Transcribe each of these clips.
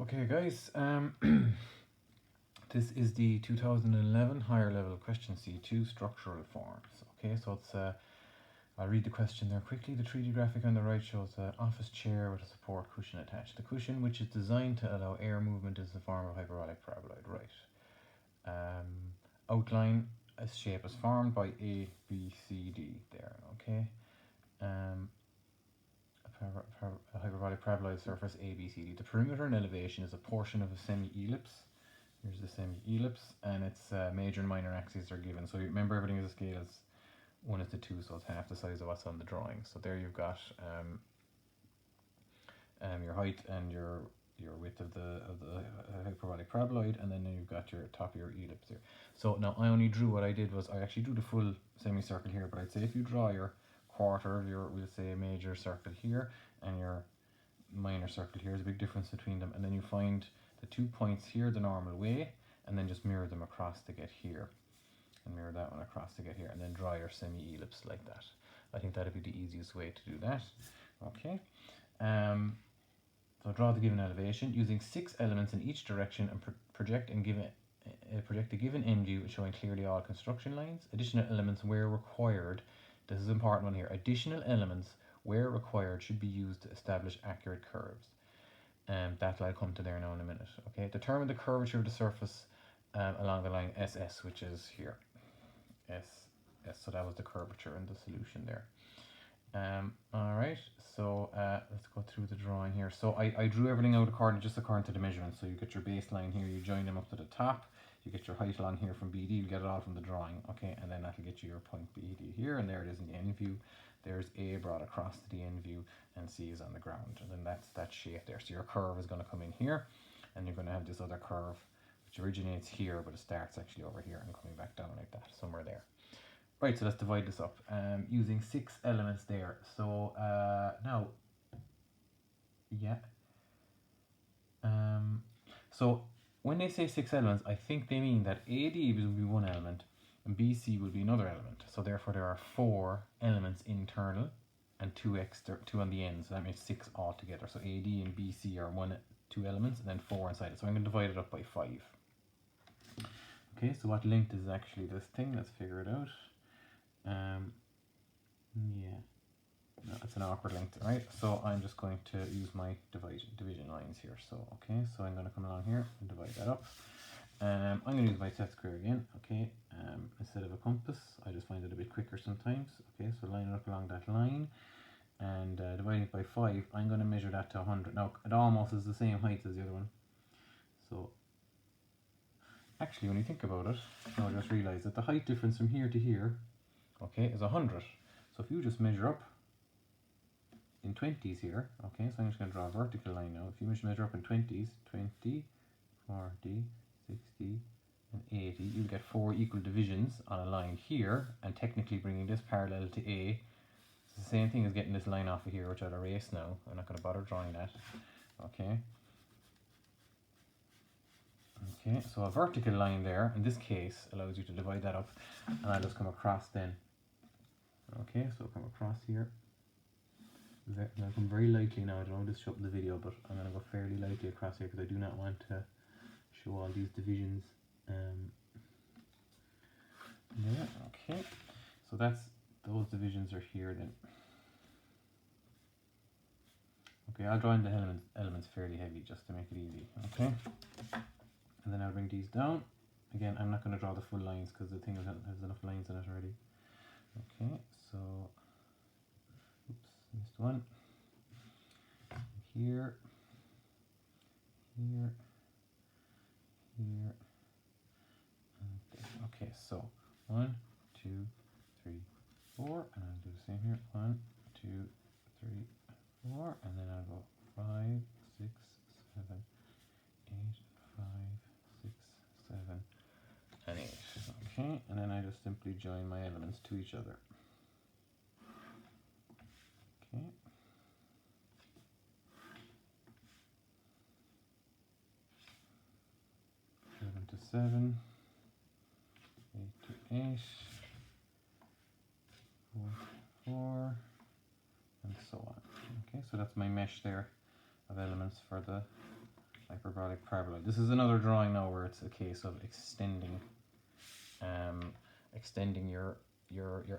Okay, guys, this is the 2011 higher level question C2 structural forms. Okay, so it's I'll read the question there quickly. The 3D graphic on the right shows an office chair with a support cushion attached. The cushion, which is designed to allow air movement, is the form of hyperbolic paraboloid. Right. Outline a shape is formed by A, B, C, D. There. Okay. A hyperbolic paraboloid surface A, B, C, D. The perimeter and elevation is a portion of a semi-ellipse. Here's the semi-ellipse, and its major and minor axes are given. So you remember, everything is a scale is 1:2, so it's half the size of what's on the drawing. So there you've got your height and your width of the hyperbolic paraboloid, and then you've got your top of your ellipse here. So now I only drew, what I did was I actually drew the full semicircle here, but I'd say if you draw your quarter of your, we'll say, a major circle here and your minor circle here, there's a big difference between them, and then you find the 2 points here the normal way, and then just mirror them across to get here, and mirror that one across to get here, and then draw your semi-ellipse like that. I think that'd be the easiest way to do that. Okay. So draw the given elevation using 6 elements in each direction, and project a given end view showing clearly all construction lines. Additional elements where required. This is an important one here. Additional elements where required should be used to establish accurate curves. That I'll come to there now in a minute. Okay. Determine the curvature of the surface along the line SS, which is here. SS. So that was the curvature in the solution there. Alright, so let's go through the drawing here. So I drew everything out according to the measurements. So you get your baseline here, you join them up to the top, you get your height along here from BD, you get it all from the drawing, okay, and then that'll get you your point BD here, and there it is in the end view. There's A brought across to the end view, and C is on the ground, and then that's that shape there. So your curve is going to come in here, and you're going to have this other curve, which originates here, but it starts actually over here and coming back down like that, somewhere there. Right, so let's divide this up using 6 elements there. So now, yeah. So when they say 6 elements, I think they mean that AD will be one element and BC will be another element. So therefore there are 4 elements internal and 2 on the end. So that makes 6 altogether. So AD and BC are 2 elements, and then 4 inside it. So I'm going to divide it up by 5. Okay, so what length is actually this thing? Let's figure it out. Yeah, no, it's an awkward length, right? So I'm just going to use my division lines here. So okay, so I'm going to come along here and divide that up. I'm going to use my set square again. Okay, instead of a compass, I just find it a bit quicker sometimes. Okay, so line it up along that line, and dividing it by 5, I'm going to measure that to 100. Now it almost is the same height as the other one. So actually, when you think about it, I just realised that the height difference from here to here, okay, is 100. So if you just measure up in 20s here, okay, so I'm just going to draw a vertical line now. If you measure up in 20s, 20, 40, 60, and 80, you'll get 4 equal divisions on a line here, and technically bringing this parallel to A. It's the same thing as getting this line off of here, which I'll erase now. I'm not going to bother drawing that. Okay. Okay, so a vertical line there, in this case, allows you to divide that up, and I'll just come across then. Okay, so come across here. I'll come very lightly now. I don't want to show up the video, but I'm going to go fairly lightly across here because I do not want to show all these divisions. Yeah, okay. So those divisions are here then. Okay, I'll draw in the elements fairly heavy just to make it easy. Okay, and then I'll bring these down. Again, I'm not going to draw the full lines because the thing has enough lines in it already. Okay, so oops, missed one. Here, here, here, and there. Okay, so 1, 2, 3, 4, and I'll do the same here. 1, 2, 3, 4, and then I'll go 5, 6, 7, 8, 5, 6, 7, and 8. Okay, and then I just simply join my elements to each other. Okay. 7 to 7, 8 to 8, 4 to 4, and so on. Okay, so that's my mesh there of elements for the hyperbolic paraboloid. This is another drawing now where it's a case of extending extending your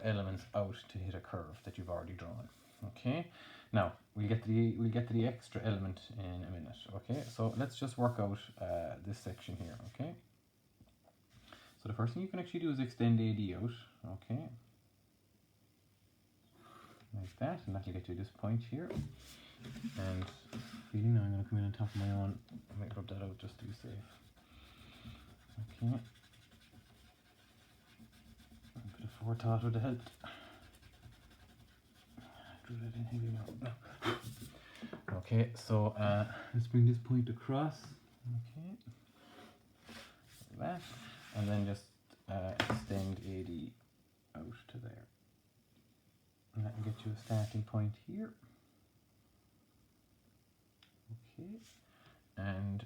elements out to hit a curve that you've already drawn. Okay, now we'll get to the extra element in a minute. Okay, so let's just work out this section here. Okay, so the first thing you can actually do is extend AD out. Okay, like that, and that'll get you this point here. And feeling now I'm going to come in on top of my own. I might rub that out just to be safe. Okay. A bit of forethought would have helped. Drew that in heavy now. No. Okay, so let's bring this point across. Okay. Like that. And then just extend AD out to there. And that will get you a starting point here. Okay. And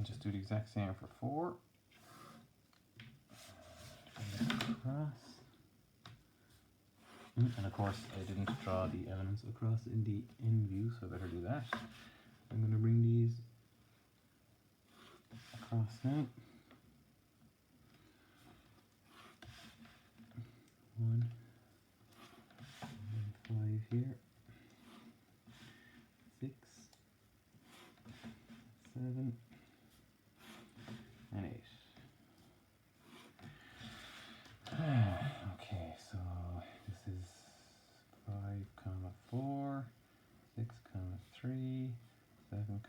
just do the exact same for 4. Across. And of course I didn't draw the elements across in the in view, so I better do that. I'm going to bring these across now. 1 and 5 here. 6, 7 and 8. Okay, so this is 5, 4, 6, 3, 7,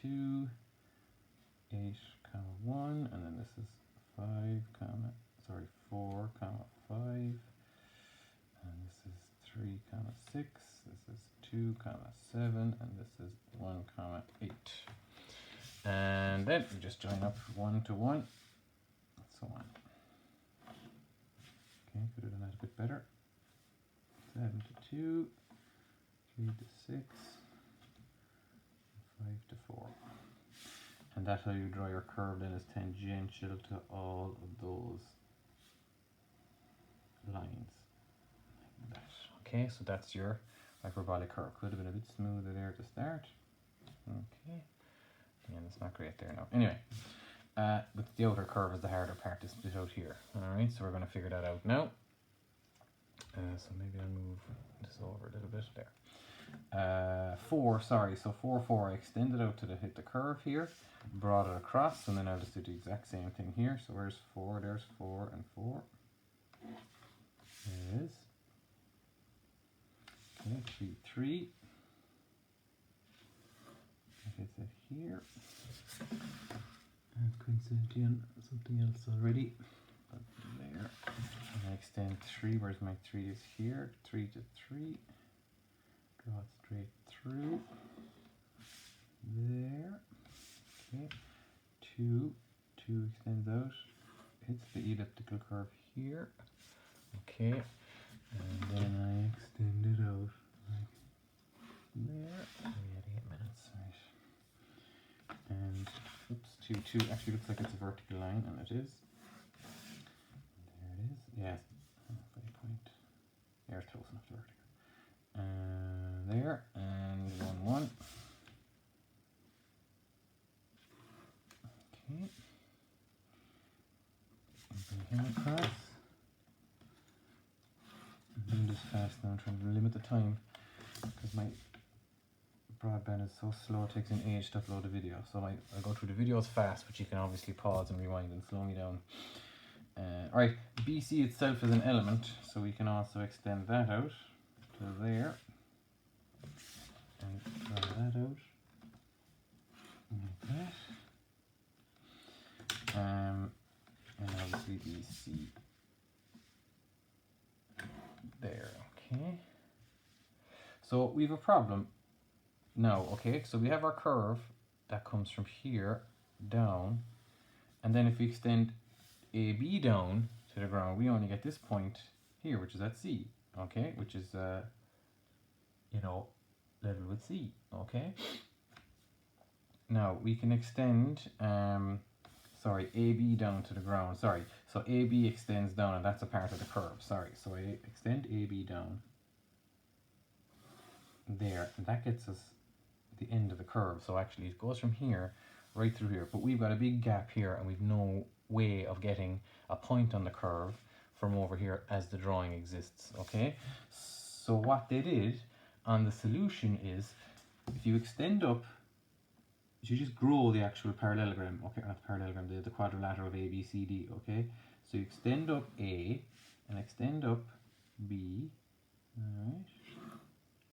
2, 8, 1, and then this is 4, 5, and this is 3, 6, this is 2, 7, and this is 1, 8. And then we just join up 1 to 1, and so on. Okay, could have done that a bit better. 7 to 2, 3 to 6, 5 to 4. And that's how you draw your curve then, is tangential to all of those lines. Like that. Okay, so that's your hyperbolic curve. Could have been a bit smoother there to start. Okay. Again, it's not great there now. Anyway, but the outer curve is the harder part to split out here. Alright, so we're going to figure that out now. So maybe I'll move this over a little bit there. 4, sorry, so 4, 4, I extended out to hit the curve here, brought it across, and then I'll just do the exact same thing here. So where's 4? There's 4 and 4. There it is. Okay, 3, 3. That hits it here. And coincidentally on something else already. But there. And I extend 3. Where's my 3 is here. 3 to 3. Draw it straight through. There. Okay. 2. 2 extends out. Hits the elliptical curve here. Okay. And then I extend it out like there. We had 8 minutes. Right. And oops, 2 actually looks like it's a vertical line, and it is. There it is. Yes. Very point. There, it's close enough to vertical. There, and 1, 1. Okay. Bring him across. I'm doing this fast now, I'm trying to limit the time because my broadband is so slow, it takes an age to upload a video. So I go through the videos fast, but you can obviously pause and rewind and slow me down. Alright, BC itself is an element, so we can also extend that out to there. And draw that out. Like that. And obviously BC. There, okay. So we have a problem now, okay? So we have our curve that comes from here down, and then if we extend AB down to the ground, we only get this point here, which is at C, okay? Which is, you know, level with C, okay? Now we can extend, sorry, AB down to the ground, sorry. So AB extends down, and that's a part of the curve, sorry. So I extend AB down there, and that gets us the end of the curve. So actually it goes from here right through here, but we've got a big gap here and we've no way of getting a point on the curve from over here as the drawing exists. Okay, so what they did on the solution is, if you extend up, you just grow the actual parallelogram, okay, not the parallelogram, the quadrilateral of A, B, C, D, okay? So you extend up A and extend up B, alright?